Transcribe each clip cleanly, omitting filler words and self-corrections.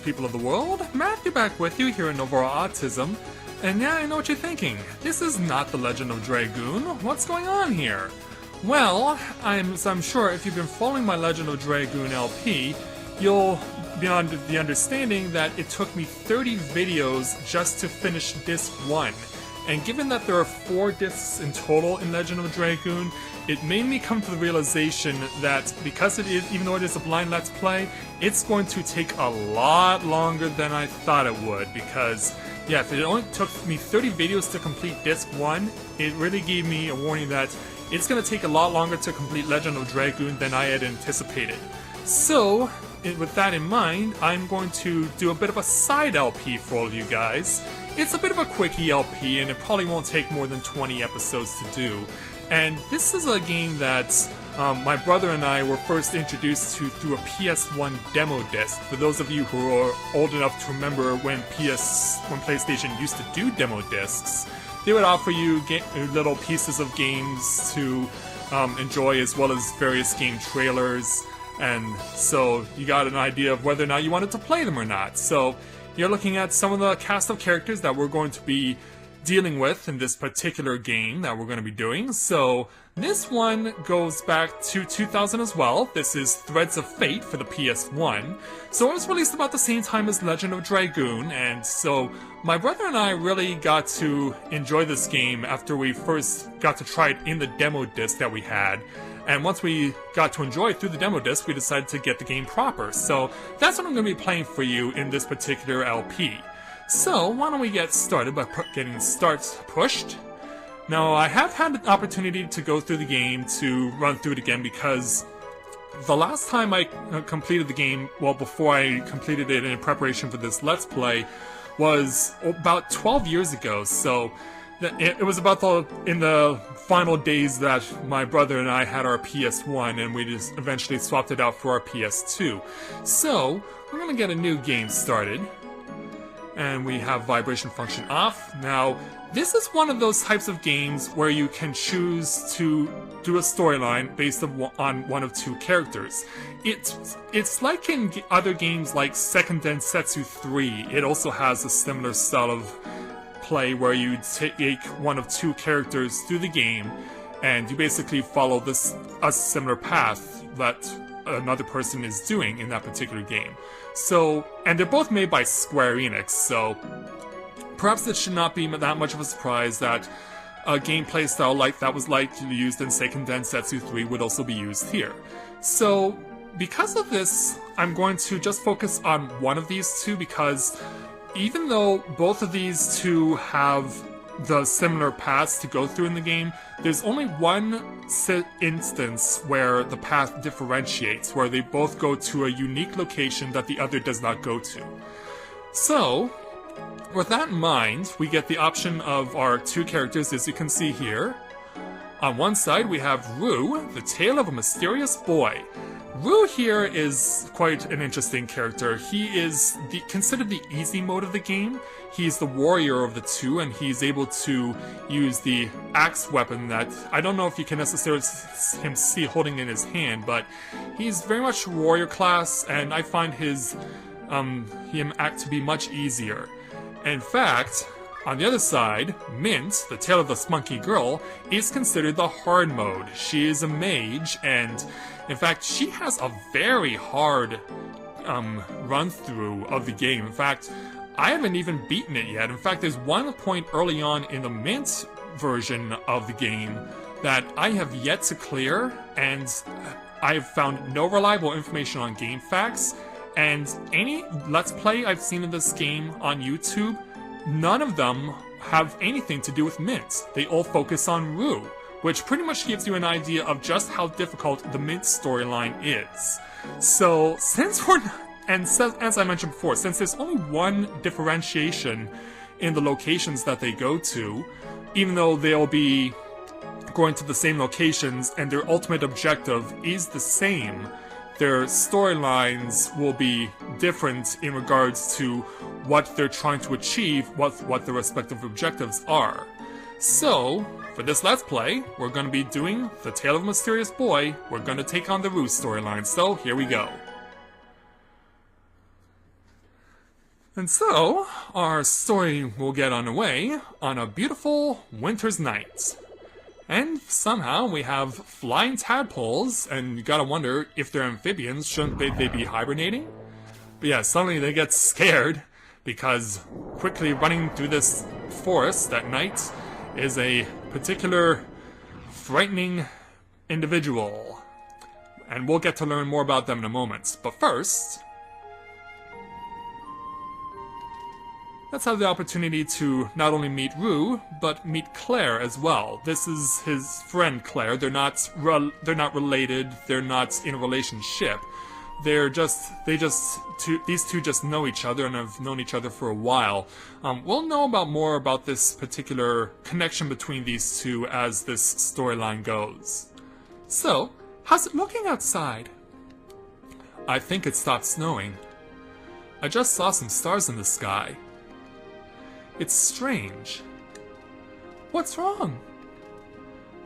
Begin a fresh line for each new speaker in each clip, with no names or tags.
people of the world. Matthew back with you here in Novara Autism. And yeah, I know what you're thinking. This is not the Legend of Dragoon. What's going on here? Well, I'm sure if you've been following my Legend of Dragoon LP, you'll be on the understanding that it took me 30 videos just to finish disc 1. And given that there are 4 discs in total in Legend of Dragoon, it made me come to the realization that because it is, even though it is a blind Let's Play, it's going to take a lot longer than I thought it would. Because, yeah, if it only took me 30 videos to complete disc 1, it really gave me a warning that it's going to take a lot longer to complete Legend of Dragoon than I had anticipated. So, with that in mind, I'm going to do a bit of a side LP for all of you guys. It's a bit of a quickie LP, and it probably won't take more than 20 episodes to do. And this is a game that my brother and I were first introduced to through a PS1 demo disc. For those of you who are old enough to remember when PlayStation used to do demo discs, they would offer you little pieces of games to enjoy, as well as various game trailers. And so you got an idea of whether or not you wanted to play them or not. So you're looking at some of the cast of characters that we're going to be dealing with in this particular game that we're going to be doing. So this one goes back to 2000 as well. This is Threads of Fate for the PS1. So it was released about the same time as Legend of Dragoon, and so my brother and I really got to enjoy this game after we first got to try it in the demo disc that we had. And once we got to enjoy it through the demo disc, we decided to get the game proper. So that's what I'm going to be playing for you in this particular LP. So why don't we get started by getting starts pushed. Now, I have had an opportunity to go through the game to run through it again because the last time I completed the game, well, before I completed it in preparation for this Let's Play, was about 12 years ago. So it was about in the final days that my brother and I had our PS1, and we just eventually swapped it out for our PS2. So we're going to get a new game started. And we have vibration function off. Now, this is one of those types of games where you can choose to do a storyline based on one of 2 characters. It's like in other games like Second Densetsu 3. It also has a similar style of play where you take one of 2 characters through the game, and you basically follow a similar path that another person is doing in that particular game. So, and they're both made by Square Enix, so perhaps it should not be that much of a surprise that a gameplay style like that was used in Seiken Densetsu 3 would also be used here. So, because of this, I'm going to just focus on one of these 2, because even though both of these 2 have the similar paths to go through in the game, there's only one instance where the path differentiates, where they both go to a unique location that the other does not go to. So, with that in mind, we get the option of our 2 characters, as you can see here. On one side, we have Rue, the tale of a mysterious boy. Rue here is quite an interesting character. He is considered the easy mode of the game. He's the warrior of the 2, and he's able to use the axe weapon that I don't know if you can necessarily see holding in his hand, but he's very much warrior class, and I find him act to be much easier. In fact, on the other side, Mint, the tale of the spunky girl, is considered the hard mode. She is a mage, and in fact, she has a very hard run-through of the game. In fact, I haven't even beaten it yet. In fact, there's one point early on in the Mint version of the game that I have yet to clear, and I've found no reliable information on game facts, and any Let's Play I've seen of this game on YouTube, none of them have anything to do with Mint. They all focus on Rue, which pretty much gives you an idea of just how difficult the Mint storyline is. So, as I mentioned before, since there's only one differentiation in the locations that they go to, even though they'll be going to the same locations and their ultimate objective is the same, their storylines will be different in regards to what they're trying to achieve, what their respective objectives are. So, for this Let's Play, we're going to be doing The Tale of a Mysterious Boy. We're going to take on the Rue storyline, so here we go. And so, our story will get underway on a beautiful winter's night. And somehow we have flying tadpoles, and you gotta wonder if they're amphibians, shouldn't they be hibernating? But yeah, suddenly they get scared because quickly running through this forest at night is a particular frightening individual. And we'll get to learn more about them in a moment. But first, let's have the opportunity to not only meet Rue, but meet Claire as well. This is his friend Claire. They're not related. They're not in a relationship. These two just know each other and have known each other for a while. We'll know more about this particular connection between these two as this storyline goes. So, how's it looking outside? I think it stopped snowing. I just saw some stars in the sky. It's strange. What's wrong?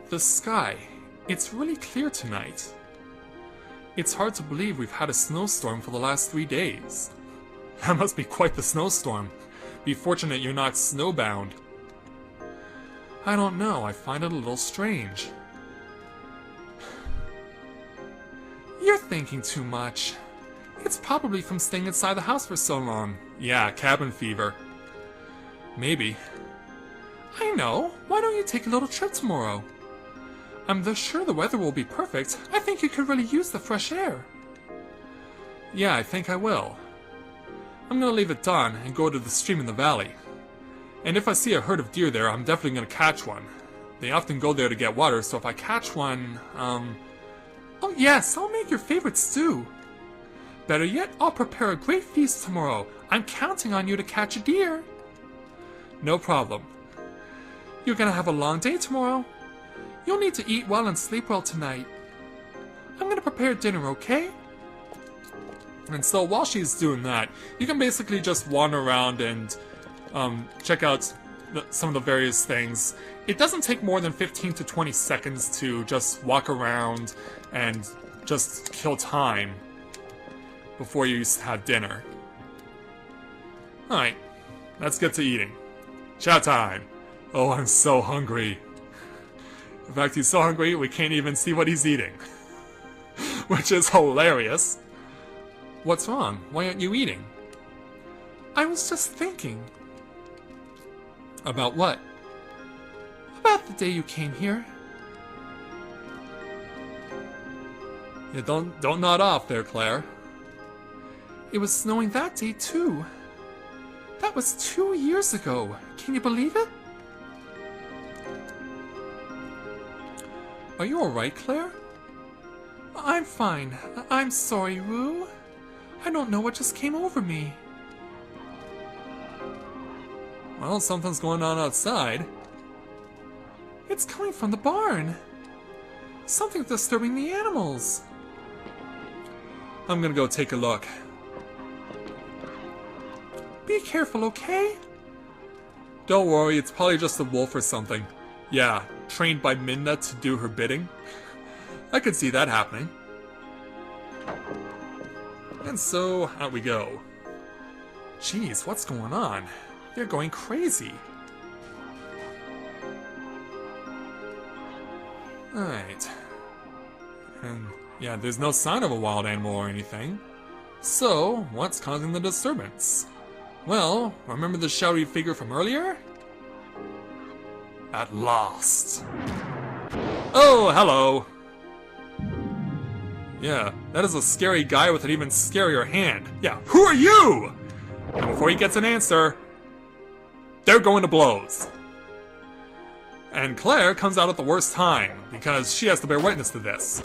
The sky. It's really clear tonight. It's hard to believe we've had a snowstorm for the last 3 days. That must be quite the snowstorm. Be fortunate you're not snowbound. I don't know, I find it a little strange. You're thinking too much. It's probably from staying inside the house for so long. Yeah, cabin fever. Maybe. I know. Why don't you take a little trip tomorrow? I'm sure the weather will be perfect. I think you could really use the fresh air. Yeah, I think I will. I'm gonna leave at dawn and go to the stream in the valley. And if I see a herd of deer there, I'm definitely gonna catch one. They often go there to get water, so if I catch one, Oh yes, I'll make your favorite stew. Better yet, I'll prepare a great feast tomorrow. I'm counting on you to catch a deer. No problem. You're gonna have a long day tomorrow. You'll need to eat well and sleep well tonight. I'm gonna prepare dinner, okay? And so while she's doing that, you can basically just wander around and check out some of the various things. It doesn't take more than 15 to 20 seconds to just walk around and just kill time before you have dinner. Alright, let's get to eating. Chow time! Oh, I'm so hungry. In fact, he's so hungry we can't even see what he's eating. Which is hilarious. What's wrong? Why aren't you eating? I was just thinking. About what? About the day you came here. Yeah, don't nod off there, Claire. It was snowing that day, too. That was 2 years ago. Can you believe it? Are you alright, Claire? I'm fine. I'm sorry, Rue. I don't know what just came over me. Well, something's going on outside. It's coming from the barn. Something's disturbing the animals. I'm gonna go take a look. Be careful, okay? Don't worry, it's probably just a wolf or something. Yeah, trained by Minna to do her bidding. I could see that happening. And so, out we go. Jeez, what's going on? They're going crazy. Alright. And yeah, there's no sign of a wild animal or anything. So, what's causing the disturbance? Well, remember the shouty figure from earlier? At last. Oh, hello! Yeah, that is a scary guy with an even scarier hand. Yeah, who are you? And before he gets an answer, they're going to blows. And Claire comes out at the worst time, because she has to bear witness to this.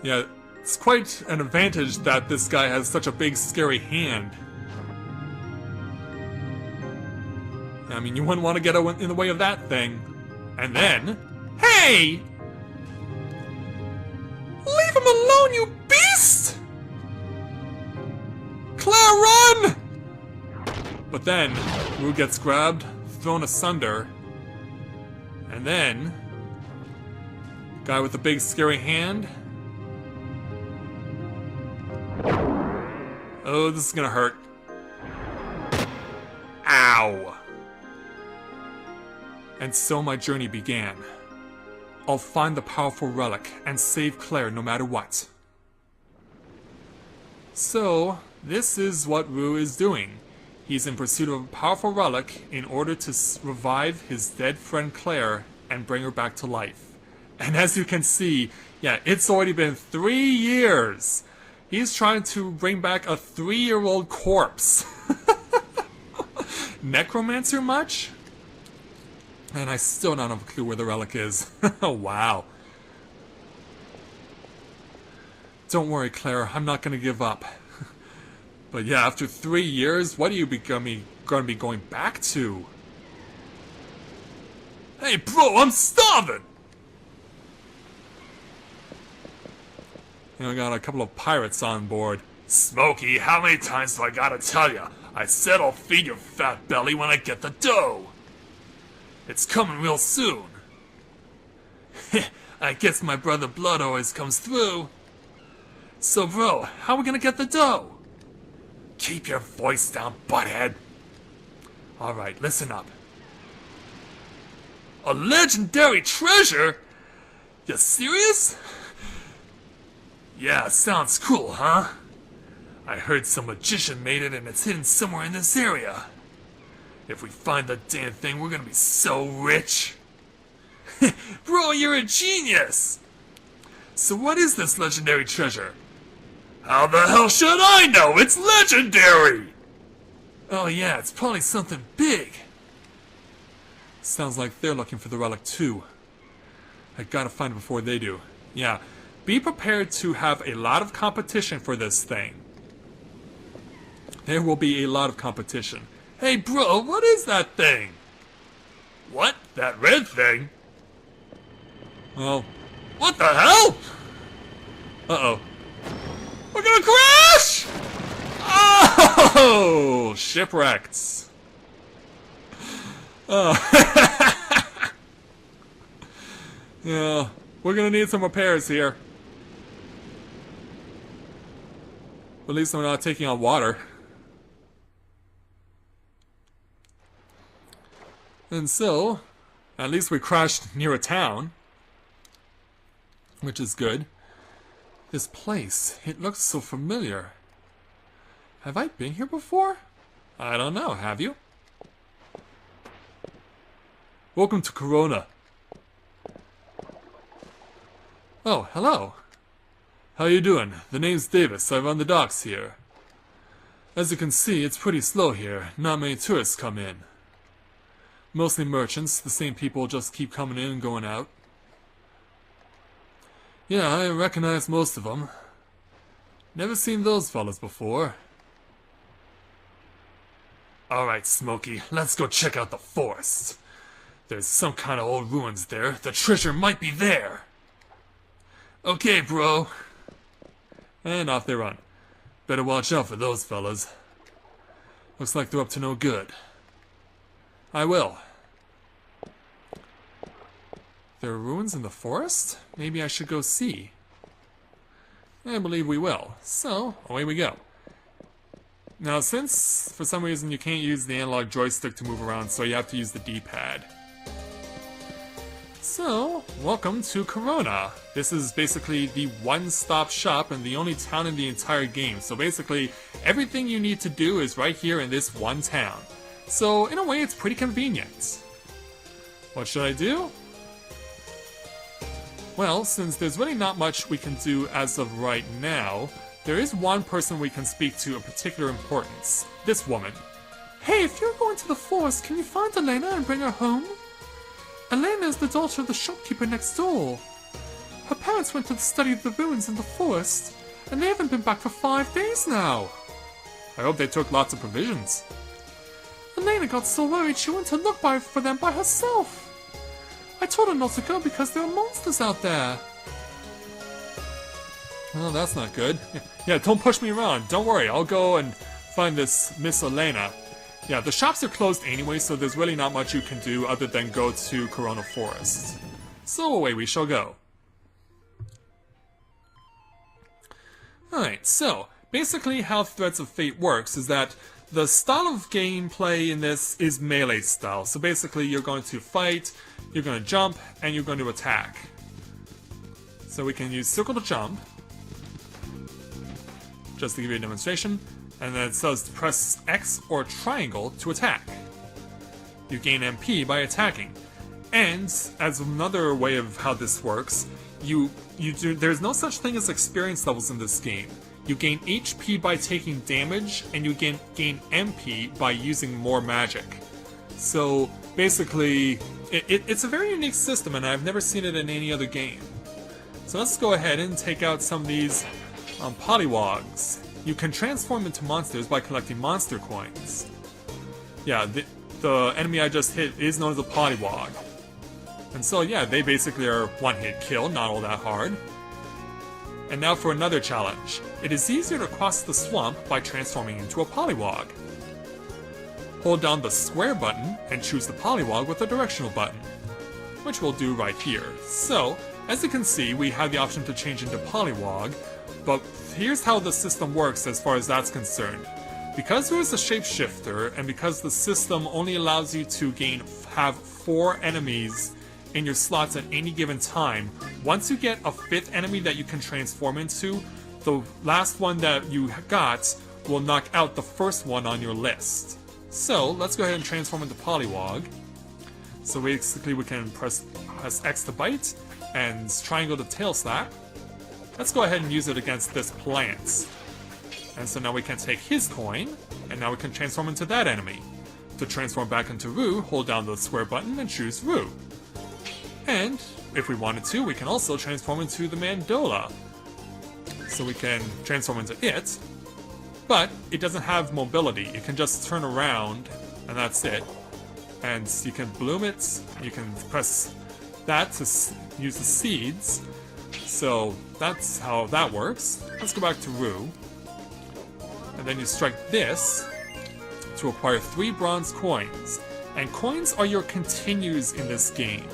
Yeah, it's quite an advantage that this guy has such a big, scary hand. I mean, you wouldn't want to get in the way of that thing. And then... Hey! Leave him alone, you beast! Claire, run! But then, Rue gets grabbed, thrown asunder, and then... Guy with the big scary hand... Oh, this is gonna hurt. Ow! And so my journey began. I'll find the powerful relic and save Claire no matter what. So, this is what Rue is doing. He's in pursuit of a powerful relic in order to revive his dead friend Claire and bring her back to life. And as you can see, yeah, it's already been 3 years. He's trying to bring back a 3-year-old corpse. Necromancer much? And I still don't have a clue where the relic is. Wow. Don't worry, Claire, I'm not going to give up. But yeah, after 3 years, what are you going to be going back to? Hey bro, I'm starving! You know, I got a couple of pirates on board. Smokey, how many times do I gotta tell ya? I said I'll feed your fat belly when I get the dough. It's coming real soon. I guess my brother Blood always comes through. So bro, how are we gonna get the dough? Keep your voice down, butthead. Alright, listen up. A legendary treasure? You serious? Yeah, sounds cool, huh? I heard some magician made it and it's hidden somewhere in this area. If we find the damn thing, we're gonna be so rich. Bro, you're a genius! So what is this legendary treasure? How the hell should I know? It's legendary! Oh yeah, it's probably something big. Sounds like they're looking for the relic too. I gotta find it before they do. Yeah, be prepared to have a lot of competition for this thing. There will be a lot of competition. Hey bro, what is that thing? What? That red thing? Well, what the hell? Uh-oh. We're gonna crash! Oh! Shipwrecked. Oh. Yeah, we're gonna need some repairs here. At least we're not taking on water. And so, at least we crashed near a town. Which is good. This place, it looks so familiar. Have I been here before? I don't know, have you? Welcome to Corona. Oh, hello. How you doing? The name's Davis, I run the docks here. As you can see, it's pretty slow here. Not many tourists come in. Mostly merchants, the same people just keep coming in and going out. Yeah, I recognize most of them. Never seen those fellas before. Alright, Smokey, let's go check out the forest. There's some kind of old ruins there. The treasure might be there. Okay, bro. And off they run. Better watch out for those fellas. Looks like they're up to no good. I will. There are ruins in the forest? Maybe I should go see. I believe we will. So, away we go. Now, since for some reason you can't use the analog joystick to move around, so you have to use the D-pad. So, welcome to Corona. This is basically the one-stop shop and the only town in the entire game. So basically, everything you need to do is right here in this one town. So, in a way, it's pretty convenient. What should I do? Well, since there's really not much we can do as of right now, there is one person we can speak to of particular importance. This woman. Hey, if you're going to the forest, can you find Elena and bring her home? Elena is the daughter of the shopkeeper next door. Her parents went to study the ruins in the forest, and they haven't been back for 5 days now. I hope they took lots of provisions. Elena got so worried she went to look for them by herself. I told her not to go because there are monsters out there. Well, that's not good. Yeah, don't push me around. Don't worry, I'll go and find this Miss Elena. Yeah, the shops are closed anyway, so there's really not much you can do other than go to Corona Forest. So away we shall go. Alright, so, basically how Threads of Fate works is that the style of gameplay in this is melee style. So basically you're going to fight, you're going to jump, and you're going to attack. So we can use circle to jump, just to give you a demonstration, and then it says to press X or triangle to attack. You gain MP by attacking. And as another way of how this works, there's no such thing as experience levels in this game. You gain HP by taking damage, and you gain MP by using more magic. So basically, it's a very unique system, and I've never seen it in any other game. So let's go ahead and take out some of these Polywogs. You can transform into monsters by collecting monster coins. Yeah, the enemy I just hit is known as a Polywog. And so yeah, they basically are one-hit kill, not all that hard. And now for another challenge. It is easier to cross the swamp by transforming into a Polywog. Hold down the square button and choose the Polywog with the directional button, which we'll do right here. So, as you can see, we have the option to change into Polywog, but here's how the system works as far as that's concerned. Because there is a shapeshifter, and because the system only allows you to have 4 enemies in your slots at any given time, once you get a 5th enemy that you can transform into, the last one that you got will knock out the first one on your list. So let's go ahead and transform into Polywog. So basically we can press X to bite and triangle to tail slap. Let's go ahead and use it against this plant. And so now we can take his coin, and now we can transform into that enemy. To transform back into Roo, hold down the square button and choose Roo. And, if we wanted to, we can also transform into the Mandola. So we can transform into it, but it doesn't have mobility. It can just turn around, and that's it. And you can bloom it, you can press that to use the seeds. So that's how that works. Let's go back to Roo. And then you strike this to acquire 3 bronze coins. And coins are your continues in this game.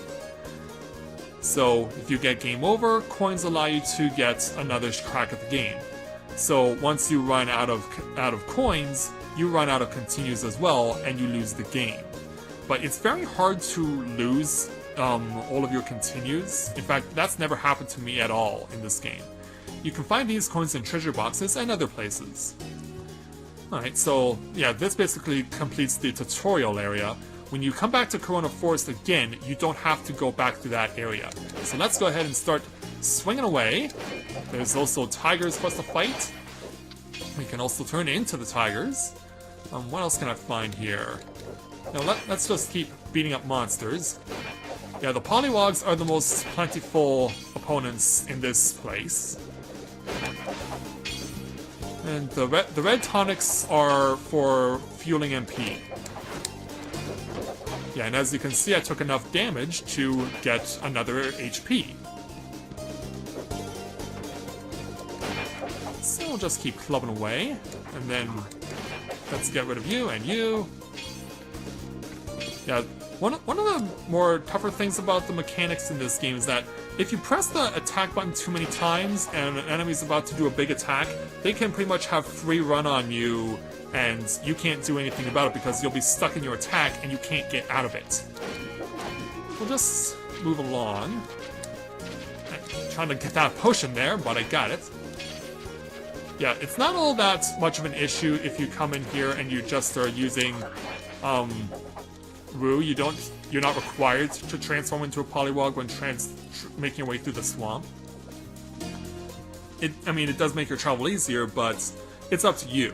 So if you get game over, coins allow you to get another crack at the game. So once you run out of coins, you run out of continues as well, and you lose the game. But it's very hard to lose all of your continues. In fact, that's never happened to me at all in this game. You can find these coins in treasure boxes and other places. Alright, so yeah, this basically completes the tutorial area. When you come back to Corona Forest again, you don't have to go back to that area. So let's go ahead and start swinging away. There's also tigers for us to fight. We can also turn into the tigers. What else can I find here? Now let's just keep beating up monsters. Yeah, the Polywogs are the most plentiful opponents in this place. And the red tonics are for fueling MP. Yeah, and as you can see, I took enough damage to get another HP. So we'll just keep clubbing away, and then let's get rid of you and you. Yeah, one of the more tougher things about the mechanics in this game is that if you press the attack button too many times and an enemy's about to do a big attack, they can pretty much have free run on you, and you can't do anything about it because you'll be stuck in your attack and you can't get out of it. We'll just move along. I'm trying to get that potion there, but I got it. Yeah, it's not all that much of an issue if you come in here and you just are using Roo. You're not required to transform into a Polywog when making your way through the swamp. I mean, it does make your travel easier, but it's up to you.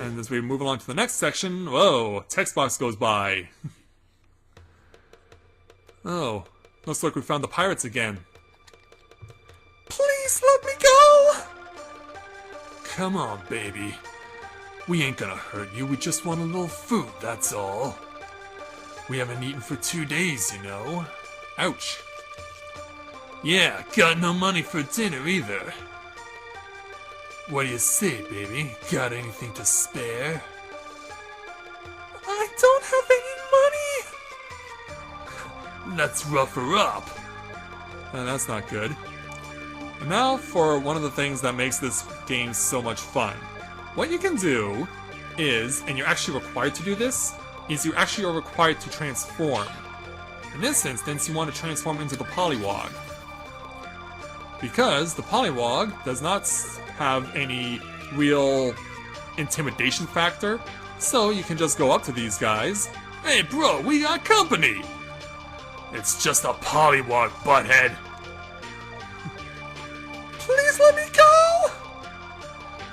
And as we move along to the next section, whoa, text box goes by. Oh, looks like we found the pirates again. Please let me go! Come on, baby. We ain't gonna hurt you, we just want a little food, that's all. We haven't eaten for 2 days, you know. Ouch. Yeah, got no money for dinner either. What do you say, baby? Got anything to spare? I don't have any money! Let's rough her up. That's not good. And now for one of the things that makes this game so much fun. What you can do is, and you're actually required to do this, is you actually are required to transform. In this instance, you want to transform into the Polywog. Because the Polywog does not have any real intimidation factor, so you can just go up to these guys. Hey bro, we got company! It's just a Polywog, butthead! Please let me go!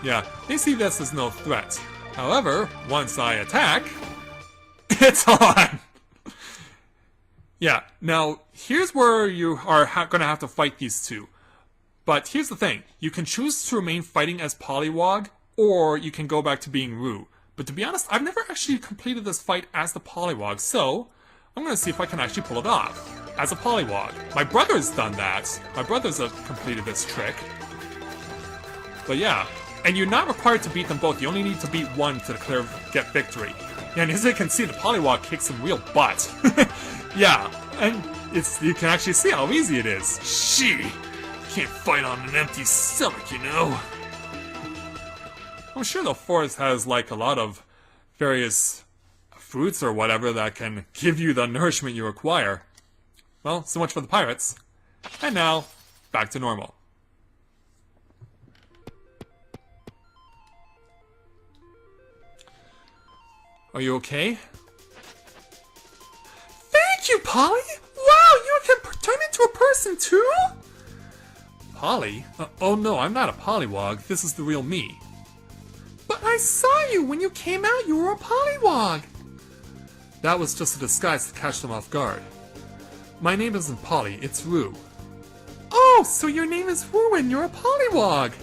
Yeah, they see this as no threat. However, once I attack, it's on! Yeah, now, here's where you are gonna have to fight these two. But here's the thing, you can choose to remain fighting as Polywog, or you can go back to being Roo. But to be honest, I've never actually completed this fight as the Polywog, so I'm gonna see if I can actually pull it off as a Polywog. My brother's done that. My brother's completed this trick. But yeah, and you're not required to beat them both. You only need to beat one to get victory. Yeah, and as you can see, the Polywog kicks some real butt. Yeah, and you can actually see how easy it is. She can't fight on an empty stomach, you know. I'm sure the forest has like a lot of various fruits or whatever that can give you the nourishment you require. Well, so much for the pirates. And now, back to normal. Are you okay? Thank you, Polly! Wow, you can turn into a person too? Polly? Oh no, I'm not a Polywog. This is the real me. But I saw you! When you came out, you were a Polywog! That was just a disguise to catch them off guard. My name isn't Polly, it's Roo. Oh, so your name is Roo and you're a Polywog!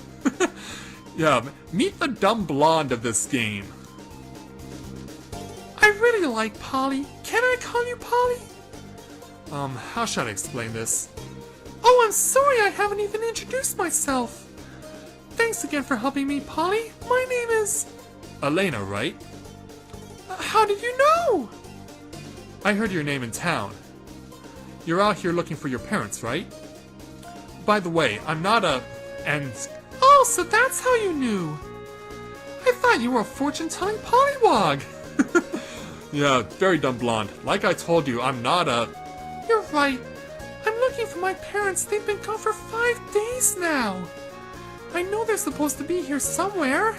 Yeah, meet the dumb blonde of this game. I really like Polly. Can I call you Polly? How should I explain this? Oh, I'm sorry I haven't even introduced myself. Thanks again for helping me, Polly. My name is... Elena, right? How did you know? I heard your name in town. You're out here looking for your parents, right? By the way, I'm not a... and... Oh, so that's how you knew. I thought you were a fortune-telling Polywog. Yeah, very dumb blonde. Like I told you, I'm not a... You're right. I'm looking for my parents. They've been gone for 5 days now. I know they're supposed to be here somewhere.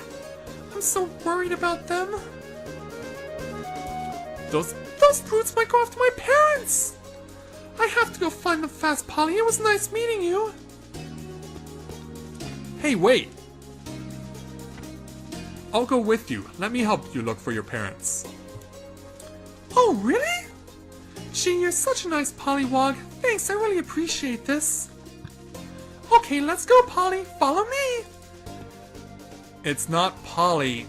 I'm so worried about them. Those brutes might go after my parents. I have to go find them fast, Polly. It was nice meeting you. Hey, wait. I'll go with you. Let me help you look for your parents. Oh, really? Gee, you're such a nice Polywog. Thanks, I really appreciate this. Okay, let's go, Polly. Follow me. It's not Polly.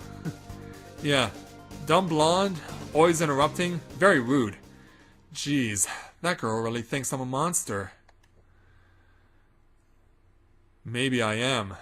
Yeah, dumb blonde, always interrupting, very rude. Jeez, that girl really thinks I'm a monster. Maybe I am.